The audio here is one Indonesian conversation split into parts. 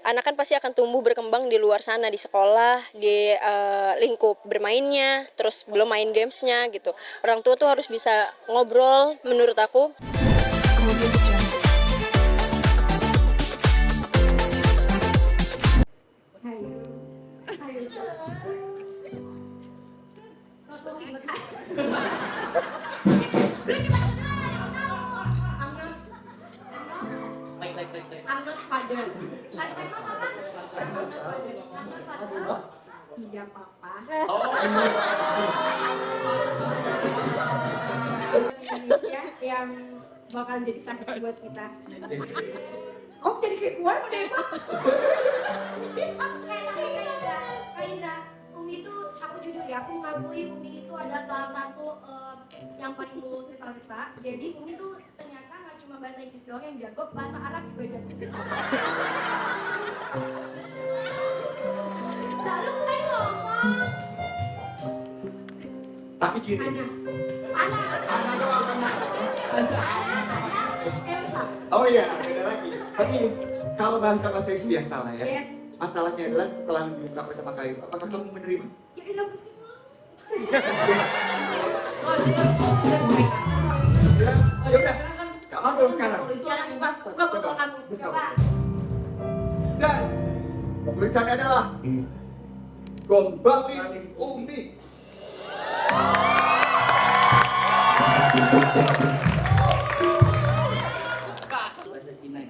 anak kan pasti akan tumbuh berkembang di luar sana, di sekolah, di lingkup bermainnya, terus belum main gamesnya gitu. Orang tua tuh harus bisa ngobrol menurut aku. I'm not father. Tidak apa-apa. Indonesia yang bakal jadi saksi buat kita. Oh jadi kayak gue mau deh. Kak Indra, Umi itu aku jujur ya, aku mengakui Umi itu adalah salah satu yang paling multitalenta. Jadi Umi tuh ternyata nggak cuma bahasa Inggris doang yang jago, bahasa Arab juga jago. Lalu main ngomong. Tapi gini. Anak doang, anak. Elsa. Oh iya, beda lagi. Tapi ini, kalau bahasa itu biasa lah ya. Yes. Masalahnya adalah setelah dibuka pertama kali, apakah kamu menerima? Ya elah pasti Ya udah, kamu dong sekarang. Jangan buka botol kamu. coba. Dan tulisannya adalah Gombali Umi. Bahasa Cina.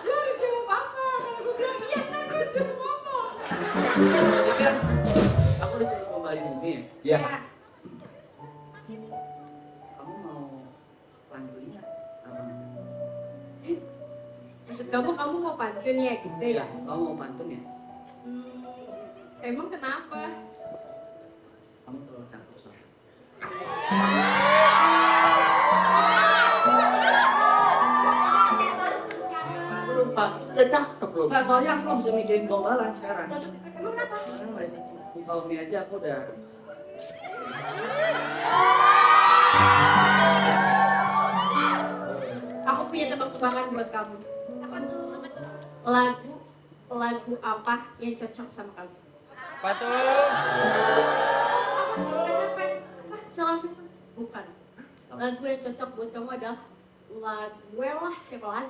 Lu harus jawab apa? Kalau gue bilang iya kan lu harus jawab apa? Jadi kan aku disuruh kembali Umi ya. Ya. Kamu mau panggilnya apa? Maksud kamu mau pantun ya gitu Ya, ya? kamu mau pantun ya? Emang kenapa? Kamu terlalu cakep soalnya. Belum Pak, udah cakep belum? Enggak, soalnya aku belum bisa mikirin gombalan sekarang. Emang kenapa? Sekarang lagi buka Umi aja aku udah. Aku punya tebak-tebakan buat kamu. Apa tuh? Lagu apa yang cocok sama kamu? Salah siapa? Bukan. Lagu yang cocok buat kamu adalah lagu lah siapa lagi?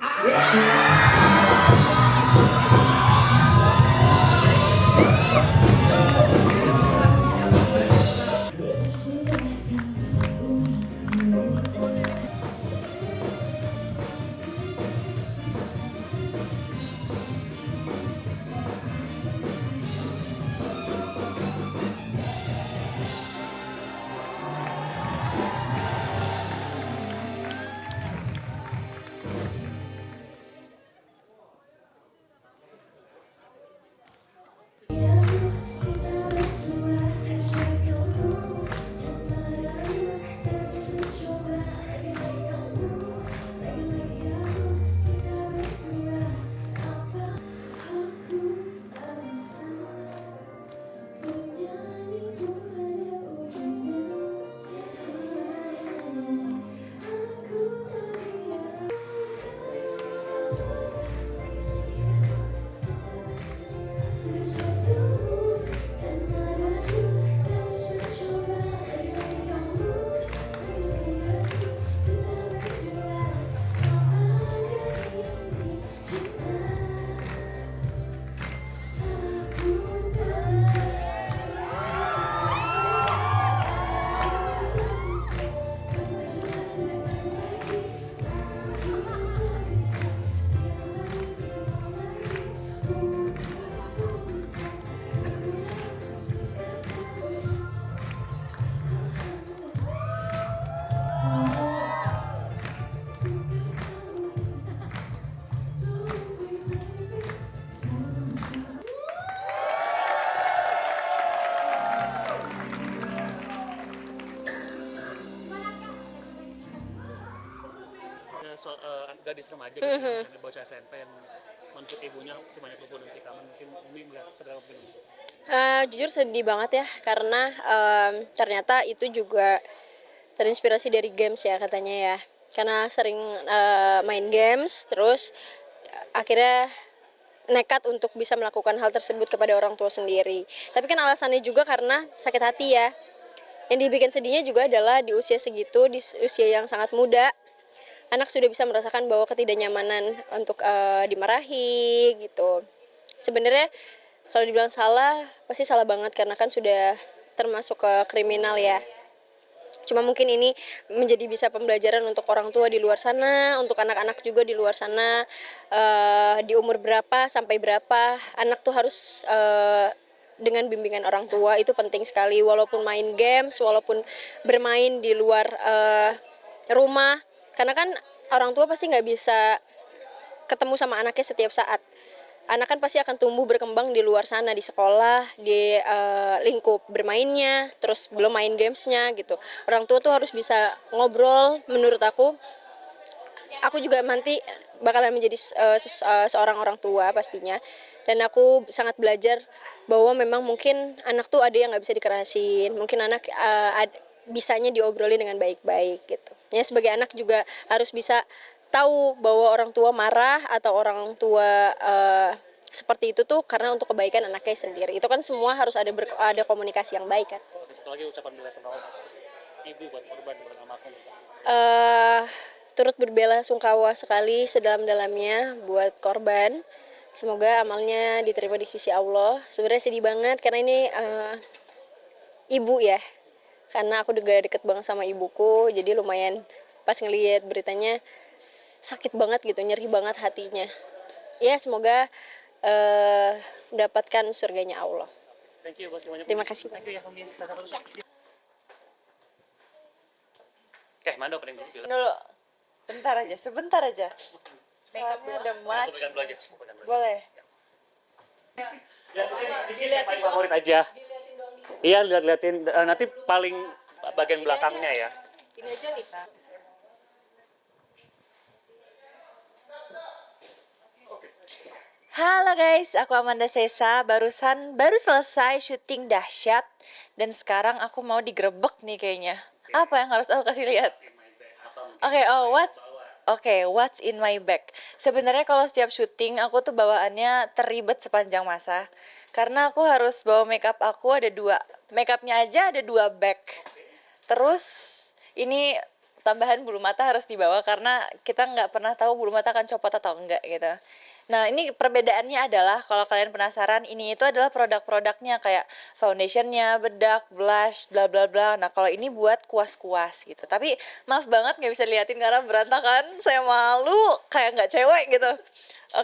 Gadis remaja gitu, misalnya bocah SMP yang menuntut ibunya sebanyak 26 kamu mungkin Umi melihat seberapa mungkin? Jujur sedih banget ya karena ternyata itu juga terinspirasi dari games ya katanya ya. karena sering main games, terus akhirnya nekat untuk bisa melakukan hal tersebut kepada orang tua sendiri. Tapi kan alasannya juga karena sakit hati ya. Yang dibikin sedihnya juga adalah di usia segitu, di usia yang sangat muda, anak sudah bisa merasakan bahwa ketidaknyamanan untuk dimarahi gitu. Sebenarnya kalau dibilang salah, pasti salah banget karena kan sudah termasuk ke kriminal ya. Cuma mungkin ini menjadi bisa pembelajaran untuk orang tua di luar sana, untuk anak-anak juga di luar sana, di umur berapa sampai berapa anak tuh harus dengan bimbingan orang tua itu penting sekali, walaupun main games, walaupun bermain di luar rumah, karena kan orang tua pasti nggak bisa ketemu sama anaknya setiap saat. Anak kan pasti akan tumbuh berkembang di luar sana, di sekolah, di lingkup bermainnya, terus belum main gamesnya gitu. Orang tua tuh harus bisa ngobrol, menurut aku juga nanti bakalan menjadi seorang orang tua pastinya. Dan aku sangat belajar bahwa memang mungkin anak tuh ada yang nggak bisa dikerasin, mungkin anak bisanya diobrolin dengan baik-baik gitu. Ya sebagai anak juga harus bisa tahu bahwa orang tua marah atau orang tua seperti itu tuh karena untuk kebaikan anaknya sendiri. Itu kan semua harus ada komunikasi yang baik kan. Ada satu lagi ucapan bela sungkawa ibu buat korban bernama aku. Turut berbela sungkawa sekali sedalam-dalamnya buat korban. Semoga amalnya diterima di sisi Allah. Sebenarnya sedih banget karena ini ibu ya. Karena aku juga deket banget sama ibuku, jadi lumayan pas ngelihat beritanya sakit banget gitu, nyeri banget hatinya. Ya semoga mendapatkan surganya Allah. Thank you banyak. Terima kasih. Thank you ya Umi. Oke, Mando paling dulu. Dulu, bentar aja, sebentar aja. Soalnya ada match. Boleh. Dilihatin paling favorit aja. Iya, liatin nanti paling bagian belakangnya ya. Ini aja nih, Kak. Halo guys, aku Amanda Sesa. Baru selesai syuting dahsyat dan sekarang aku mau digerebek nih kayaknya. Apa yang harus aku kasih lihat? What's in my bag? Sebenarnya kalau setiap syuting aku tuh bawaannya terribet sepanjang masa. Karena aku harus bawa makeup aku ada 2. Makeupnya aja ada 2 bag. Terus ini tambahan bulu mata harus dibawa karena kita nggak pernah tahu bulu mata akan copot atau enggak gitu. Nah ini perbedaannya adalah kalau kalian penasaran ini itu adalah produk-produknya kayak foundationnya, bedak, blush, bla bla bla. Nah kalau ini buat kuas-kuas gitu. Tapi maaf banget nggak bisa liatin karena berantakan. Saya malu kayak nggak cewek gitu.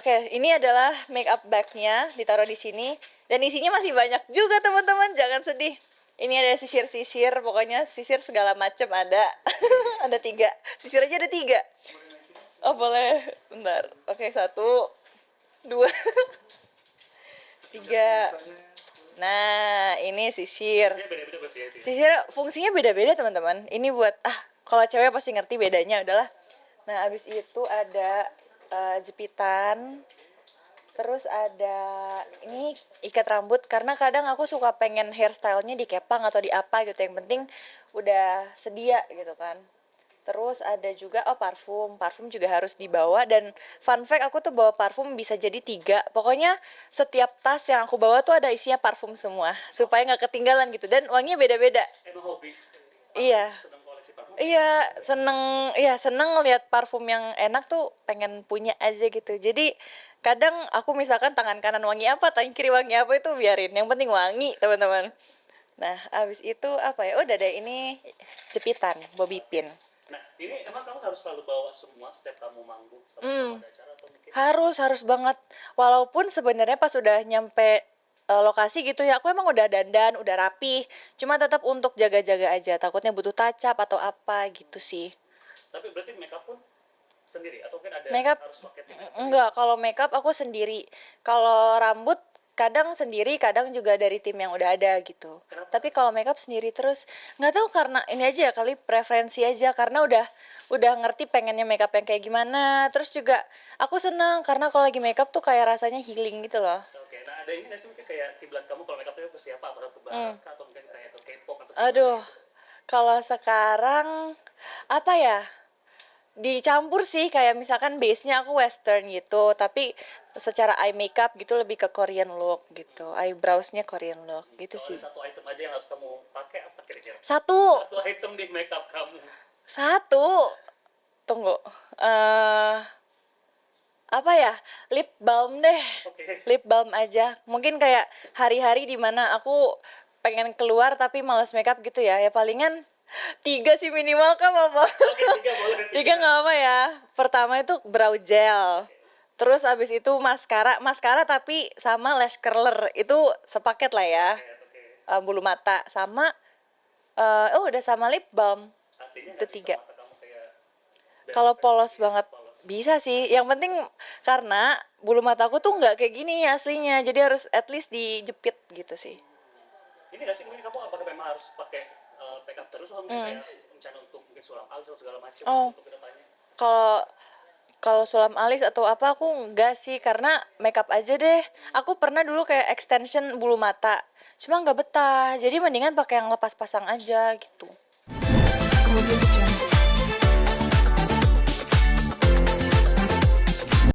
Oke, ini adalah makeup bagnya ditaruh di sini dan isinya masih banyak juga teman-teman. Jangan sedih. Ini ada sisir-sisir, pokoknya sisir segala macam ada. Ada 3. Sisir aja ada 3. Oh boleh, bentar. Oke, 1, 2, 3. Nah, ini sisir. Sisir fungsinya beda-beda teman-teman. Ini buat kalau cewek pasti ngerti bedanya udahlah. Nah, abis itu ada jepitan. Terus ada ini ikat rambut karena kadang aku suka pengen hairstylenya dikepang atau di apa gitu. Yang penting udah sedia gitu kan. Terus ada juga parfum juga harus dibawa dan fun fact aku tuh bawa parfum bisa jadi 3. Pokoknya setiap tas yang aku bawa tuh ada isinya parfum semua supaya nggak ketinggalan gitu dan wanginya beda-beda. Emang hobi. Iya. Senang koleksi parfum. Iya, seneng ngeliat parfum yang enak tuh pengen punya aja gitu. Jadi kadang aku misalkan tangan kanan wangi apa, tangan kiri wangi apa itu biarin. Yang penting wangi, teman-teman. Nah, abis itu apa ya? Udah deh ini jepitan, bobby pin. Nah, ini emang kamu harus selalu bawa semua setiap kamu manggung, setiap ada acara atau mungkin? Harus banget. Walaupun sebenarnya pas udah nyampe lokasi gitu ya, aku emang udah dandan, udah rapi. Cuma tetap untuk jaga-jaga aja. Takutnya butuh touch up atau apa gitu sih. Tapi berarti makeup pun sendiri atau mungkin ada Makeup harus pakai makeup? enggak, kalau makeup aku sendiri. Kalau rambut kadang sendiri, kadang juga dari tim yang udah ada gitu. Kenapa? Tapi kalau makeup sendiri terus nggak tahu karena ini aja ya kali preferensi aja karena udah ngerti pengennya makeup yang kayak gimana. Terus juga aku senang karena kalau lagi makeup tuh kayak rasanya healing gitu loh. Oke, nah ada ini nggak sih mungkin kayak kiblat kamu kalau makeup itu ke siapa? Apakah ke Baraka atau mungkin kayak ke K-pop atau Aduh, kalau sekarang apa ya? dicampur sih, kayak misalkan base-nya aku western gitu, tapi secara eye makeup gitu lebih ke Korean look gitu. Eyebrows-nya Korean look gitu Kalau sih. ada satu item aja yang harus kamu pakai apa kira-kira? Satu, Satu item di makeup kamu. satu. Tunggu. Apa ya? Lip balm deh. Oke. Lip balm aja. Mungkin kayak hari-hari dimana aku pengen keluar tapi malas makeup gitu ya. Ya palingan 3 sih minimal kan apa? Oke, 3 boleh. 3 nggak apa ya. Pertama itu brow gel. Terus abis itu maskara tapi sama lash curler. Itu sepaket lah ya. Oke. Bulu mata sama udah sama lip balm. Artinya Itu nggak bisa 3. mata kamu kayak Kalau polos kayak banget polos. bisa sih. Yang penting karena bulu mataku tuh nggak kayak gini aslinya. Jadi harus at least dijepit gitu sih. Ini nggak sih mungkin kamu apakah memang harus pakai makeup terus atau mungkin kayak rencana untuk mungkin sulam alis atau segala macam Oh. untuk kedepannya? Kalau kalau sulam alis atau apa aku enggak sih, karena makeup aja deh. Aku pernah dulu kayak extension bulu mata. Cuma nggak betah. Jadi mendingan pakai yang lepas pasang aja gitu.